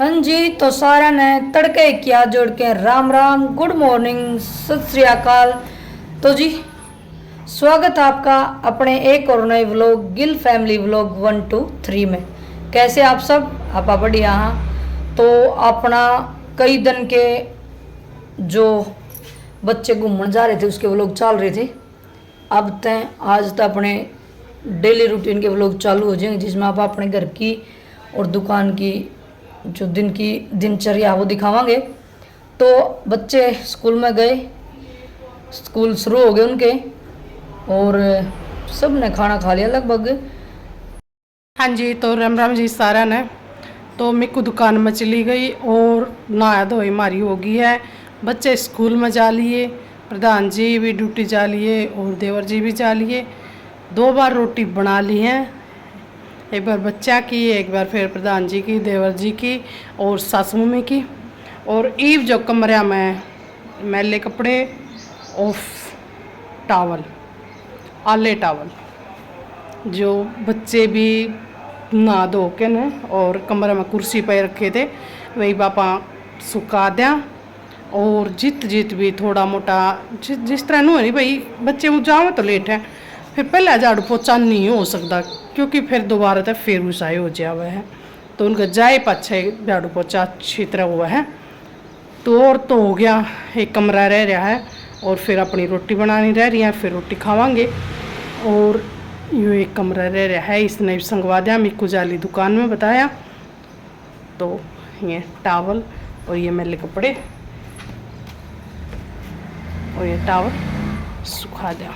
हाँ जी, तो सारा ने तड़के किया जोड़ के राम राम, गुड मॉर्निंग, सत श्री अकाल। तो जी स्वागत है आपका अपने एक और नए व्लॉग गिल फैमिली व्लॉग 1 2 3 में। कैसे आप सब? आप बढ़िया हाँ। तो अपना कई दिन के जो बच्चे घूमने जा रहे थे उसके व्लॉग चल रहे थे। अब तय आज तो अपने डेली रूटीन के व्लॉग चालू हो जाएंगे जिसमें आप अपने घर की और दुकान की जो दिन की दिनचर्या वो दिखावांगे। तो बच्चे स्कूल में गए, स्कूल शुरू हो गए उनके और सब ने खाना खा लिया लगभग। हाँ जी, तो राम राम जी सारा ने। तो मेरे को दुकान में चली गई और नहा धोई मारी हो गई है। बच्चे स्कूल में जा लिए, प्रधान जी भी ड्यूटी जा लिए और देवर जी भी जा लिए। 2 बार रोटी बना ली है, एक बार बच्चा की, एक बार फिर प्रधान जी की, देवर जी की और सासू मम्मी की। और ईव जो कमरा में मैले कपड़े और टावल, आले टावल जो बच्चे भी नहा धो के न और कमरे में कुर्सी पर रखे थे वही पापा सुखा दिया। और जित भी थोड़ा मोटा जिस तरह नहीं है भाई, बच्चे वो जाओ तो लेट है, फिर पहला झाड़ू पोछा नहीं हो सकता क्योंकि फिर दोबारा तक फिर उसाई हो जाया हुआ है। तो उनका जाए पाछे झाड़ू पोछा अच्छी तरह हुआ है। तो और तो हो गया, एक कमरा रह रहा है और फिर अपनी रोटी बनानी रह रही है, फिर रोटी खावांगे। और यूँ एक कमरा रह रहा है, इसने संगवा दिया मिक्कू जाली दुकान में बताया। तो ये टावल और ये मैले कपड़े और ये टावल सुखा दिया।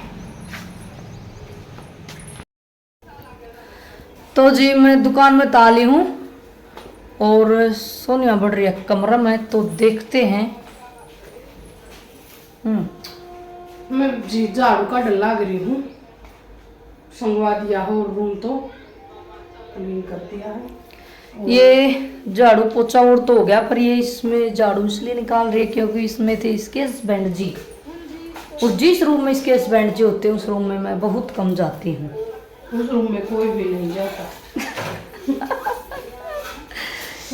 तो जी मैं दुकान में ताली हूँ और सोनिया बढ़ रही है कमरा में, तो देखते हैं। मैं जी झाड़ू का डल लग रही हूँ, संगवा दिया हो रूम तो क्लीन कर दिया है। ये झाड़ू पोछा और तो हो गया, पर ये इसमें झाड़ू इसलिए निकाल रही है क्योंकि इसमें थे इसके हस्बैंड जी, और जिस रूम में इसके हस्बैंड जी होते हैं उस रूम में मैं बहुत कम जाती हूँ। उस रूम में कोई भी नहीं जाता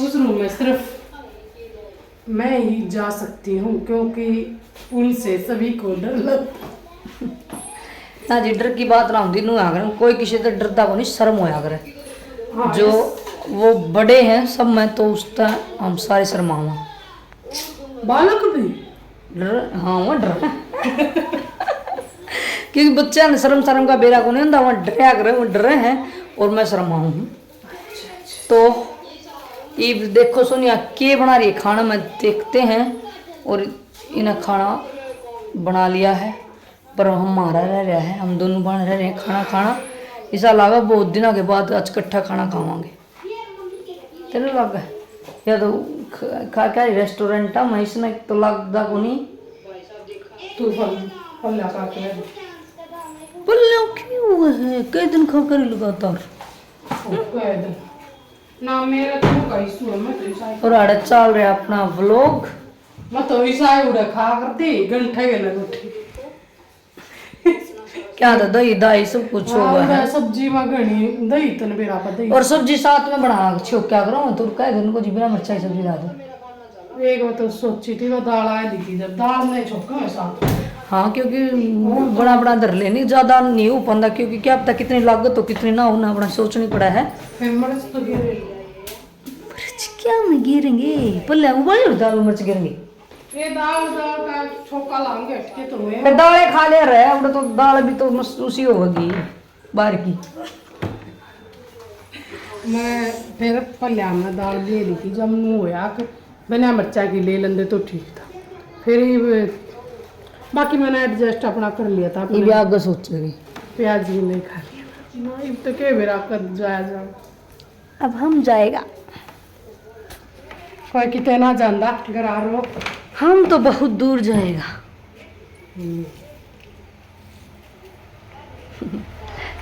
उस रूम में सिर्फ मैं ही जा सकती हूँ क्योंकि उनसे सभी को डर लगता। ना जी डर की बात ना होती नू आगर, कोई किसी से डरता को नहीं, शर्म होया करे। हाँ, जो वो बड़े हैं सब में तो उसका हम सारे शर्मावा बालक भी डर। हाँ वो डर क्योंकि बच्चा ने शर्म शर्म का बेरा को नहीं होता, वहाँ डरा करे, वो डरे हैं और मैं शर्माऊँ हूँ। तो ये देखो सोनिया के बना रही है खाना, में देखते हैं। और इन्हें खाना बना लिया है पर हमारा रह रहा है, हम दोनों बन रह रहे हैं खाना खाना। इस अलावा बहुत दिनों के बाद आज इकट्ठा खाना खावांगे। तेरे लग या तो खा क्या रेस्टोरेंट है मैं इसमें तो लगता को नहीं। तू पल्ला का के पल्ला क्यों हुआ है? कई दिन खा कर लगातार ना मेरा तो का इशू है। मैं तो ईसाई और आड़े चल रहा अपना व्लॉग। मैं तो ईसाई उड़ा खा करती घंटे के लग उठी क्या था दही दाई सब कुछ होगा है। सब्जी में घनी दही तन बेरा पर दही और सब्जी साथ में बना छो क्या करो तो कह दिन को जी बिना मिर्चा की सब्जी ला दो। एक बार तो सोची थी वो दाल आए दी जब दाल नहीं छोका है साथ। हाँ क्योंकि बड़ा बड़ा धर लेनी ज्यादा नहीं हो पाता क्योंकि क्या पता कितनी लागत हो कितनी ना हो ना, अपना सोचनी पड़ा है। फिर मिर्च तो गिरे क्या में गिरेंगे पल्ले उबाले दाल में मिर्च गिरेंगे। ये दाल दाल का छोका लाऊंगे अटके तो हुए फिर दालें खा ले रहे अब तो दाल भी तो उसी होगी बाहर की। मैं फिर पल्ला में दाल ले ली थी जब मुँह होया कि बिना मिर्चा की ले लेंदे तो ठीक था। फिर ही बाकी मैंने एडजस्ट अपना कर लिया था। ये भी आगे सोचेगी प्याज भी नहीं खा लिया ना, इब तो के बेरा कर जाया जाओ। अब हम जाएगा कोई कितने ना जानदा गरार हो, हम तो बहुत दूर जाएगा।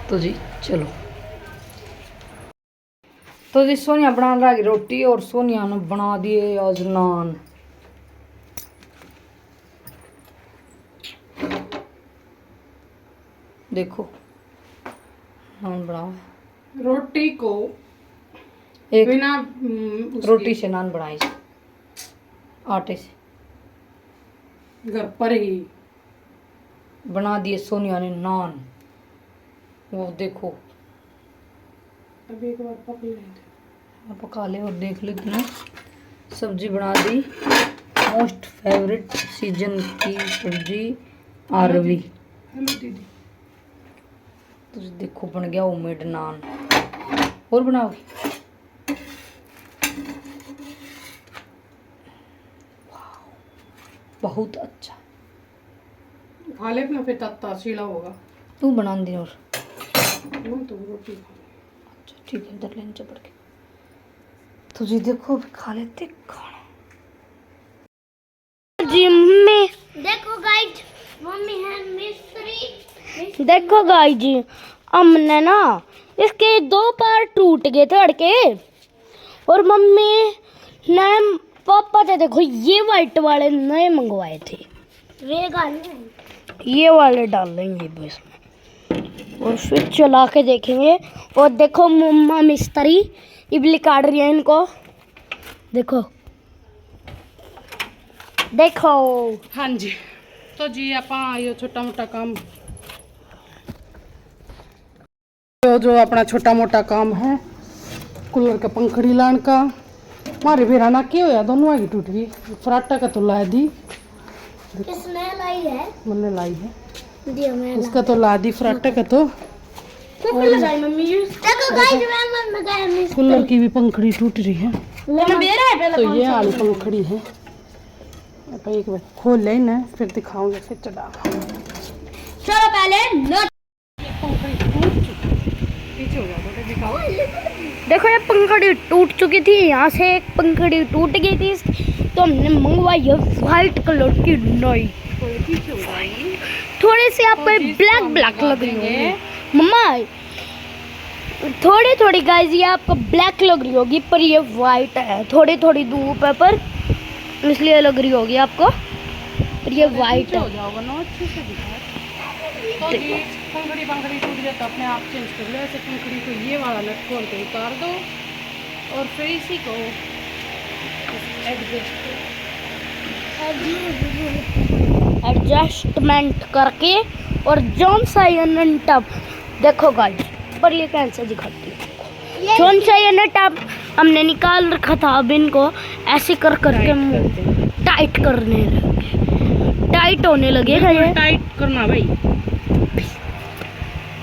तो जी चलो। तो जी सोनिया बना रही रोटी और सोनिया ने बना दिए आज नान। देखो नान बनाओ। रोटी को एक बिना रोटी से नान बनाई थी, आटे से घर पर ही बना दिए सोनिया ने नान। वो देखो अभी एक बार पक लेंगे। पका ले और देख ले ना। सब्जी बना दी, मोस्ट फेवरेट सीजन की सब्जी आरवी। हेलो दीदी। तो देखो बन गया होममेड नान। और बनाओगे? बहुत अच्छा। खा ले अपना, फिर तत्ता सीला होगा। तू बना दी और मैं तो रोटी खा लूं। अच्छा ठीक है, इधर लेने चपड़ के। तो जी देखो अभी खा लेते खाना। जी मम्मी देखो गाइस, मम्मी है मिस्त्री। देखो गाइस जी, हमने ना इसके 2 पैर टूट गए थे अड़के, और मम्मी ने पापा से देखो ये वाइट वाले नए मंगवाए थे। ये वाले डाल लेंगे बस में, और फिर चला के देखेंगे। और देखो मम्मा मिस्त्री इबली काट रही है इनको। देखो देखो हाँ जी। तो जी आप आइयो छोटा मोटा काम, जो अपना छोटा मोटा काम है कूलर का पंखड़ी लान का। हमारे बेराना क्या होया, दोनों आगे टूट गई। फराटा का तो ला दी, किसने लाई है? मैंने लाई है। दिया मैं इसका तो ला दी, फराटा का तो लगाई मम्मी। देखो गाइस, मैं लगाया मिस। कूलर की भी पंखड़ी टूट रही है। मैंने बेरा है पहले। तो ये वाली पंखड़ी है। अब एक बार खोल ले ना, फिर दिखाऊंगे, फिर चढ़ा। चलो पहले नट। पीछे हो जाओ, दिखाओ। देखो ये पंखड़ी टूट चुकी थी, यहाँ से एक पंखड़ी टूट गई थी, तो हमने मंगवाई है व्हाइट कलर की नई। थोड़ी सी आपको ब्लैक ब्लैक लग रही है मम्मा, थोड़ी थोड़ी गाइस ये आपको ब्लैक लग रही होगी, पर ये वाइट है। थोड़ी थोड़ी धूप है पर इसलिए लग रही होगी आपको, पर ये वाइट है। हो जाओगा ना, अच्छे से दिखाओ। तो जी पंखड़ी टूट जाए तो अपने आप चेंज कर लो। ऐसे पंखड़ी को ये वाला नट खोल के उतार दो, और फिर इसी को एडजस्टमेंट करके, और जौन सा ये नट देखो गाइस, पर ये कैसे दिखाती है। जौन सा ये नट हमने निकाल रखा था, अब इनको ऐसे कर करके टाइट करने लगे, टाइट होने लगेगा ये। टाइट करना भाई,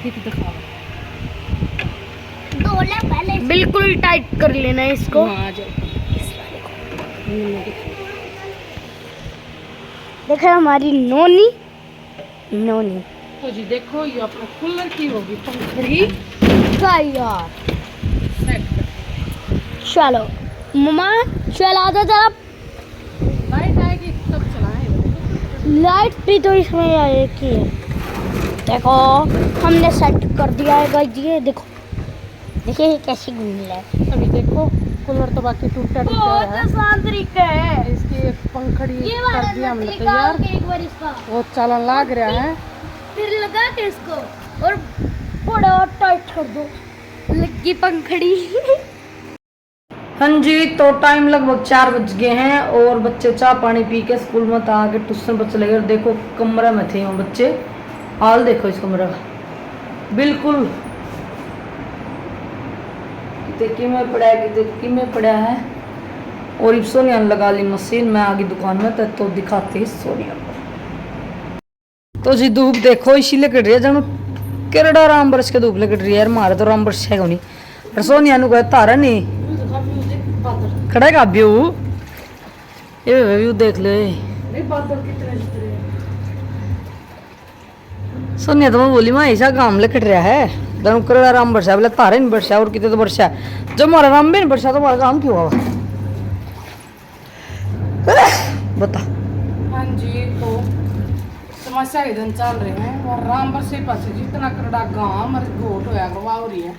दिखाओ। बिल्कुल टाइट कर लेना है इसको। आ जाओ। देखो हमारी नोनी नोनी तो जी देखो ये अपना कूलर की होगी पंखड़ी यार। सेट। चलो मम्मा चला दो जरा। लाइट आएगी तब चलाएं। लाइट भी तो इसमें आए की है। देखो हमने सेट कर दिया है गाइस, ये देखो, देखिए ये कैसी घूम रहा है। अभी देखो कूलर तो बाकी टूटा है। आसान तरीका है। इसकी एक पंखड़ी ये कर वाला दिया हमने नट तैयार। निकाल के एक बार इसका, वो चालन लग रहा है। फिर लगा के इसको और थोड़ा और टाइट कर दो, लगी पंखड़ी। हाँ जी, तो टाइम लगभग 4 बज गए हैं और बच्चे चाय पानी पी के स्कूल में तो आके ट्यूशन पर चले गए। देखो कमरे में थे वो बच्चे, हाल देखो इस कमरे का बिल्कुल कितने में पड़ा है, कितने में पड़ा है। और अब सोनिया ने लगा ली मशीन, मैं आ गई दुकान में तो दिखाते ही सोनिया को। तो जी धूप देखो इसीलिए कट रही है, जब केरड़ा राम बरस के धूप लग रही है यार, मारे तो राम बरस है नहीं। और सोनिया ने कहा तारा नहीं खड़ा का व्यू, ये व्यू देख ले। सोनिया तो मैं बोली मैं ऐसा काम लेकर रहा है, दम करेड़ा राम बरसा बोले तारे नहीं बरसा और कितने तो बरसा, जब हमारा राम भी नहीं बरसा तो हमारा काम क्यों हुआ बता। हाँ जी, तो समस्या इधर चल रहे हैं और राम बरसे पास जितना करड़ा गांव मर गोट होया गवा रही है।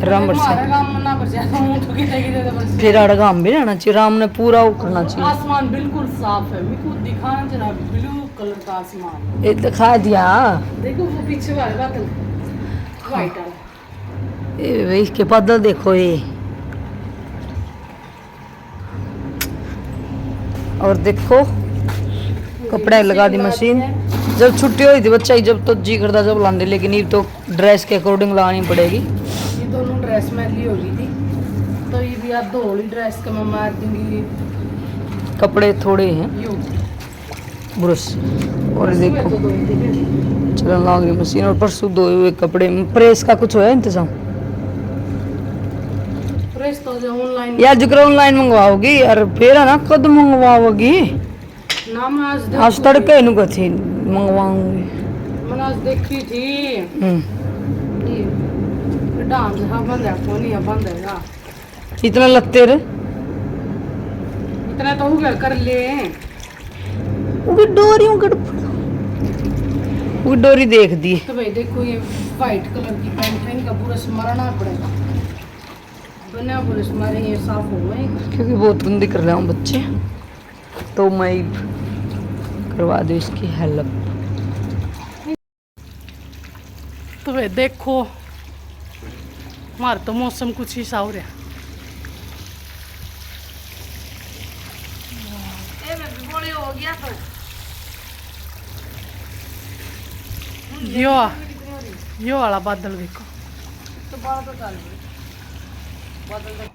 राम बरसा हमारे गांव में ना बरसा तो कितने बरसे। फिर अड़गाम भी रहना चाहिए, राम ने पूरा वो करना चाहिए। आसमान बिल्कुल साफ है, मेरे को दिखाना जरा ब्लू कलर का आसमान। ये दिखा दिया, देखो वो पीछे वाले बादल व्हाइट वाला। इसके बादल देखो, ये और देखो कपड़े लगा दी मशीन। जब छुट्टी हुई थी बच्चा ही जब तो जी करता जब लाने, लेकिन ये तो ड्रेस के अकॉर्डिंग लगानी पड़ेगी। ये दोनों ड्रेस मैली हो गई थी तो ये भी आप धोली ड्रेस के मैं मार दूंगी। कपड़े थोड़े हैं यूं ब्रश। और सुबह देखो तो धोई थी। चलन लग रही मशीन। और परसों धोए हुए कपड़े प्रेस का कुछ होया इंतजाम? प्रेस तो जो ऑनलाइन यार जिक्र ऑनलाइन मंगवाओगी और फिर है ना कद मंगवाओगी? नाम आज आज तड़के नु कथी मंगवाऊंगी। मैंने आज देखी थी ये डांस हाँ बंद है कौन ही बंद है ना इतना लगते रे इतना तो हो गया कर ले। वो डोरियों कट वो डोरी देख दी। तो भाई देखो ये वाइट कलर की पैंट है, इनका पूरा स्मरना पड़ेगा बना पूरा स्मरण ये साफ हो गए क्योंकि बहुत गंदी कर रहे हैं बच्चे, तो मैं करवा दूँ इसकी हेल्प। तो भाई देखो हमारा तो मौसम कुछ ही सा हो रहा यो वाला बादल देखो तो बाल तो डाल बादल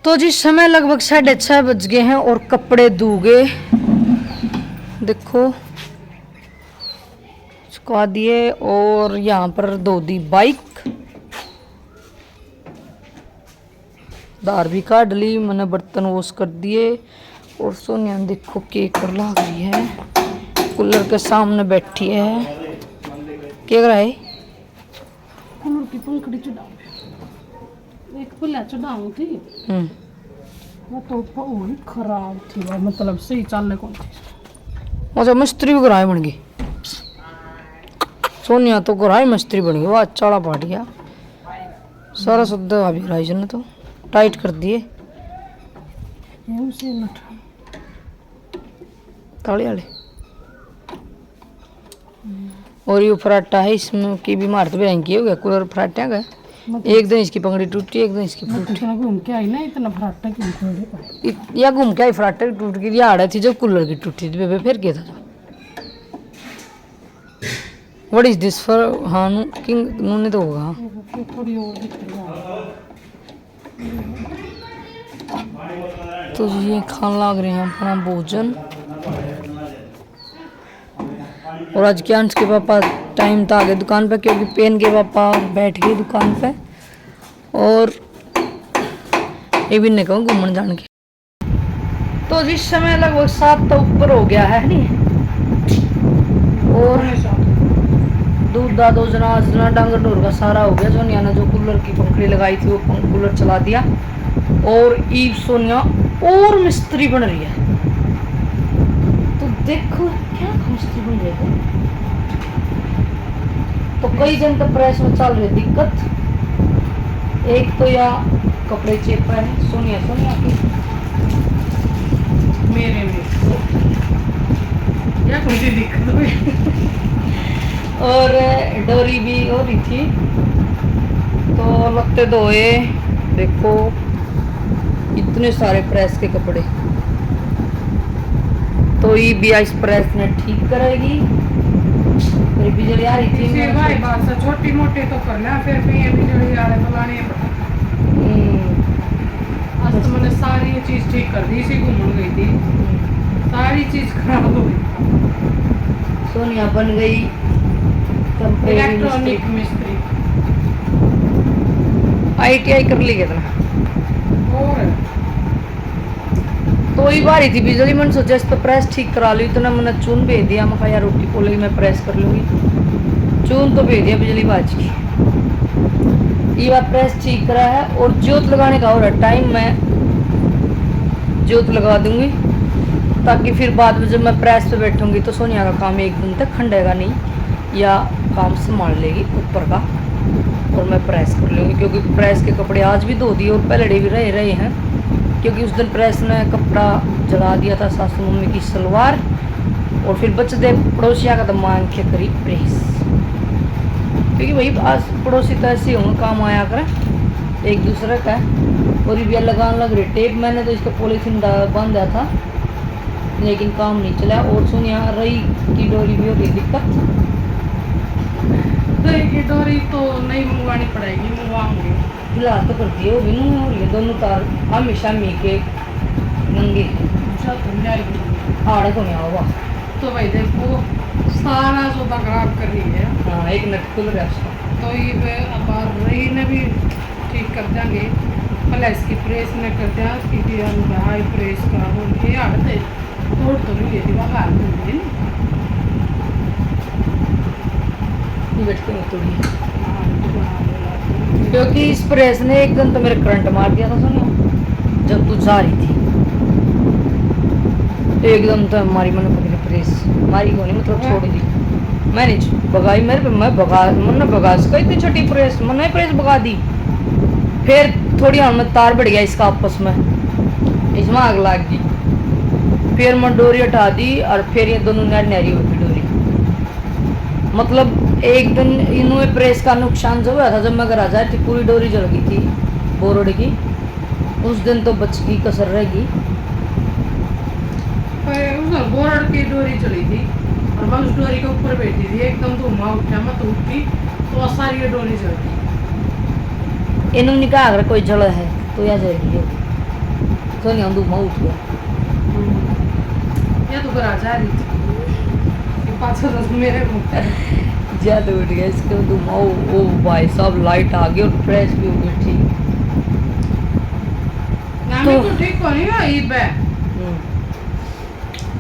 तो जी समय लगभग 6:30 बज गए हैं और कपड़े धुगे देखो सुखा दिए। और यहाँ पर धो दी बाइक, दार भी काट ली, मैंने बर्तन वॉश कर दिए। और सोनिया देखो केक कर ला रही है, कूलर के सामने बैठी है। क्या कर रहा है? कूलर की पंखड़ी चढ़ाऊं एक पुल्ला चढ़ाऊं थी वो तो बहुत खराब थी वो, मतलब सही चलने कौन थी। अच्छा मिस्त्री भी कराए बन गई सोनिया तो कराए मिस्त्री बन गई। वो चाड़ा पाट गया सारा शुद्ध अभी राइजन ने तो टाइट कर दिए उसे नट ताले वाले। और ये फराटा है इसमें की भी मारते भी रहेंगे हो गया कूलर फराटा गया। एक दिन इसकी पंगड़ी टूटी एक दिन इसकी फूटी। घूम के आई ना इतना फराटा क्यों खोले पाए या घूम के आई फराटा की टूट गई। आड़ा थी जब कूलर की टूटी थी बेबे फिर क्या था? What is this for? हाँ किंग नूने तो होगा। थोड़ी और दिख रही तो ये खान लग रहे हैं अपना भोजन। और आज क्यांश के पापा टाइम था आगे दुकान पे क्योंकि पेन के पापा बैठ गए दुकान पे। और ये भी नहीं कहूँ घूमने जाने के। तो जिस समय लगभग 7 तो ऊपर हो गया है नहीं। और दूध दा दो जना डांगर ढोर का सारा हो गया। सोनिया ने जो कूलर की पंखड़ी लगाई थी वो कूलर चला दिया। और ईव सोनिया और मिस्त्री बन रही है। तो देखो क्या मिस्त्री बन रही है। तो कई जन तो प्रेस में चल रही दिक्कत। एक तो या कपड़े चेप रहे हैं सोनिया की मेरे में क्या कोई सी दिक्कत हुई और डोरी भी हो रही थी। तो लगते धोए देखो इतने सारे प्रेस के कपड़े। तो ये भी इस प्रेस ने ठीक करेगी। मेरी बिजली आ रही थी भाई बात से छोटी मोटी तो कर लें फिर भी ये बिजली आ रही तो लानी आज तो मैंने सारी ये चीज ठीक कर दी। इसी घूमन गई थी सारी चीज खराब हो गई। सोनिया बन गई इलेक्ट्रॉनिक मिस्त्री ITI कर ली कितना। और तो ही बारी थी बिजली मैंने सोचा इस पर प्रेस ठीक करा ली। तो ना मैंने चून भेज दिया। मैं कहा यार रोटी पोलेगी मैं प्रेस कर लूँगी। चून तो भेज दिया बिजली बाज की। ये बात प्रेस ठीक करा है। और जोत लगाने का हो रहा टाइम मैं जोत लगा दूंगी ताकि फिर बाद में जब मैं प्रेस पे बैठूंगी तो सोनिया का काम एक दिन तक खंडेगा नहीं या काम संभाल लेगी ऊपर का। और मैं प्रेस कर लूँगी क्योंकि प्रेस के कपड़े आज भी धो दिए और पहले भी रहे हैं क्योंकि उस दिन प्रेस ने कपड़ा जला दिया था सासू मम्मी की सलवार। और फिर बच्चे पड़ोसिया का तो मांग के करी प्रेस। क्योंकि भाई आस पड़ोसी तो ऐसे हों काम आया कर एक दूसरे का है। और ये लगाने लग रही टेप, मैंने तो इसका पॉलीथीन बांधा था लेकिन काम नहीं चला। और सुन यहाँ रही की डोरी भी हो गई दिक्कत। दही की डोरी तो नहीं मंगवानी पड़ेगी, मंगवाऊंगी। फिलहाल तो करती है वो भी नहीं हो रही है, दोनों तार हमेशा मी के नंगे अच्छा तुम जाएगी आड़े को नहीं आओगा। तो भाई देखो सारा सौदा खराब कर रही है। हाँ एक नट खुल रहा है उसका। तो ये अब रही ने भी ठीक कर देंगे, पहले इसकी प्रेस ने कर दिया क्योंकि हाई प्रेस का वो ये आड़ते तोड़ तो नहीं लेती वहाँ हाल मिलती है बैठते हैं थोड़ी, ना। क्योंकि इस प्रेस ने एक दिन तो मेरे करंट मार दिया था सोनिया जब तू जा रही थी। एकदम तो हमारी मैंने पकड़ी प्रेस, मारी को नहीं मतलब छोड़ दी मैंने, भगाई मेरे पे, मैं भगा मैंने भगा इसका इतनी छोटी प्रेस, मैंने प्रेस भगा दी। फिर थोड़ी हमें तार बढ़ गया इसका आपस में, इसमें आग लग गई। फिर मैं डोरी हटा दी और फिर ये दोनों नहरी हो गई डोरी। मतलब एक दिन इन्होंने प्रेस का नुकसान जो हुआ था जब मैं घर आ जाती पूरी डोरी जल गई थी बोरोड की। उस दिन तो बच की कसर रहेगी। उधर बोरड की डोरी चली थी और मैं उस डोरी के ऊपर बैठी थी, एकदम तो माँ उठा, मैं तो उठी तो सारी ये डोरी चलती। इन्होंने कहा अगर कोई जड़ है तो या जाएगी तो नहीं हम माँ उठ गया। या तो घर आ जा रही थी पाछा तो मेरे को ज्यादा उठ गया इसके तो माँ। ओ भाई साहब लाइट आ गई और प्रेस भी हो गई ठीक। नामी तो ठीक हो नहीं ना ये बे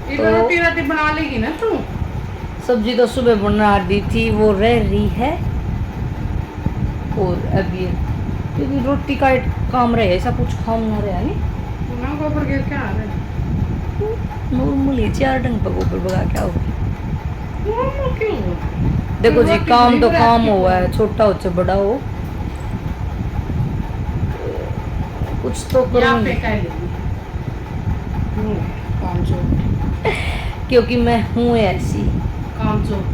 तो रोटी राटी बना लेगी ना तू। सब्जी तो सुबह बना दी थी वो रह रही है। और अभी क्योंकि रोटी का एक काम रहे ऐसा कुछ काम ना रहा नहीं ना गोबर के क्या आ रहा है नॉर्मली 4 ढंग पर गोबर बगा क्या हो। वो क्यों हुआ? देखो जी रोटी काम नहीं तो बनाती काम हो। हुआ है, छोटा हो चाहे बड़ा हो कुछ तो यहाँ पे करूँगी क्या लेगी काम चोट क्योंकि मैं हूँ ऐसी। काम चोट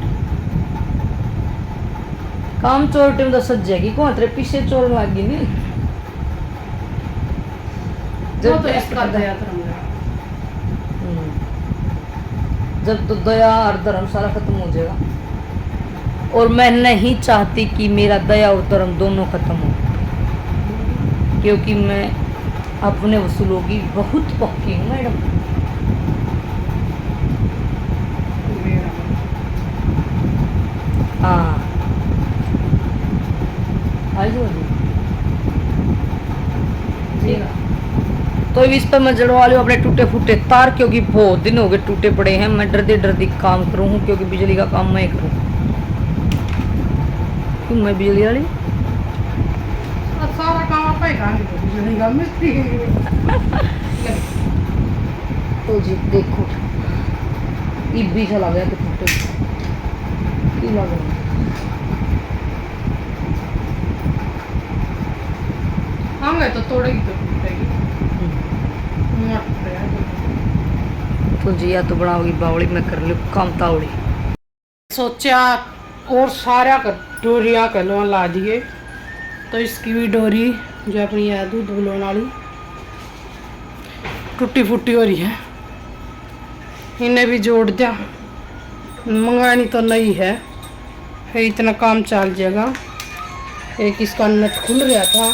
काम चोर में तो सज जाएगी कौन तेरे पीछे चोर लगी नहीं। वो तो इसका दया धर्म है। जब तो दया और धर्म सारा खत्म हो जाएगा। और मैं नहीं चाहती कि मेरा दया और धर्म दोनों खत्म हो, क्योंकि मैं अपने वसूलों की बहुत पक्की हूँ मैडम। हाँ आई जो जी। तो इस पर मैं जड़वा लूँ अपने टूटे फूटे तार, क्योंकि बहुत दिन हो गए टूटे पड़े हैं। मैं डरती डरती काम करूँ हूँ क्योंकि बिजली का काम मैं करूँ क्यों मैं बिजली वाली। सारा काम आप ही करेंगे बिजली का मिस्त्री। तो जी देखो इब्बी चला गया तो टूटे क्यों लग रहा है। हम गए तो तोड़ेगी तो टूटेगी। मट रहा है तो जी या तो बनाओगी बावड़ी मैं कर लूँ काम तावड़ी। सोचा और सारा कर डोरियाँ कलों ला दिए तो इसकी भी डोरी जो अपनी है दूध बुलाने वाली टूटी फूटी हो रही है, इन्हें भी जोड़ दिया। मंगानी तो नहीं है फिर इतना काम चल जाएगा। एक इसका नट खुल गया था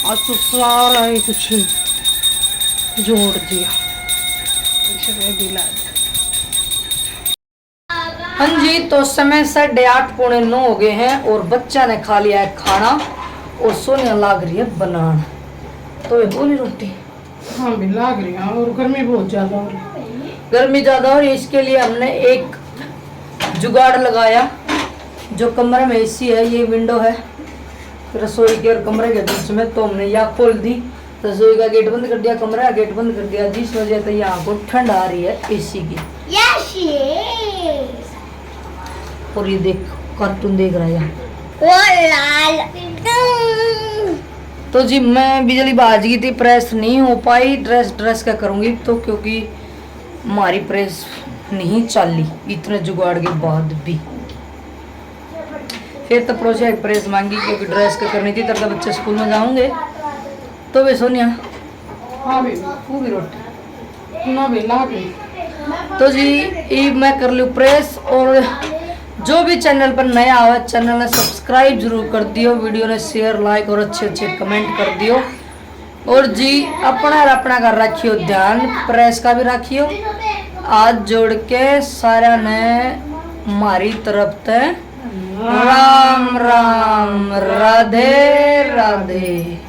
और तो सारा ही कुछ जोड़ दिया, इसे दिला दिया। हाँ जी तो समय 8:30 पौने 9 हो गए हैं और बच्चा ने खा लिया है खाना और सोनिया लाग रही है बनान। तो ये बोली रोटी हाँ भी लाग रही है और गर्मी बहुत ज़्यादा हो रही है। गर्मी ज़्यादा हो रही है, इसके लिए हमने एक जुगाड़ लगाया। जो कमरे में एसी है ये विंडो है रसोई के और कमरे के बीच में, तो हमने यहाँ खोल दी, रसोई का गेट बंद कर दिया, कमरे का गेट बंद कर दिया, जिस वजह से यहाँ को ठंड आ रही है एसी की। और ये देख कार्टून देख रहा है यहाँ। तो जी मैं बिजली बाज गई थी, प्रेस नहीं हो पाई। ड्रेस क्या करूँगी तो, क्योंकि हमारी प्रेस नहीं चली इतने जुगाड़ के बाद भी। फिर तो प्रोजेक्ट प्रेस मांगी क्योंकि ड्रेस का करनी थी, तब तक बच्चे स्कूल में जाऊंगे। तो वे सोनिया हाँ भी वो भी रोटी ना भी ला गई। तो जी ये मैं कर लूँ प्रेस। और जो भी चैनल पर नया हो चैनल ने सब्सक्राइब जरूर कर दियो, वीडियो ने शेयर लाइक और अच्छे अच्छे कमेंट कर दियो। और जी अपना कर रखियो ध्यान, प्रेस का भी रखियो। आज जोड़ के सारा ने हमारी तरफ से राम राम, राधे राधे।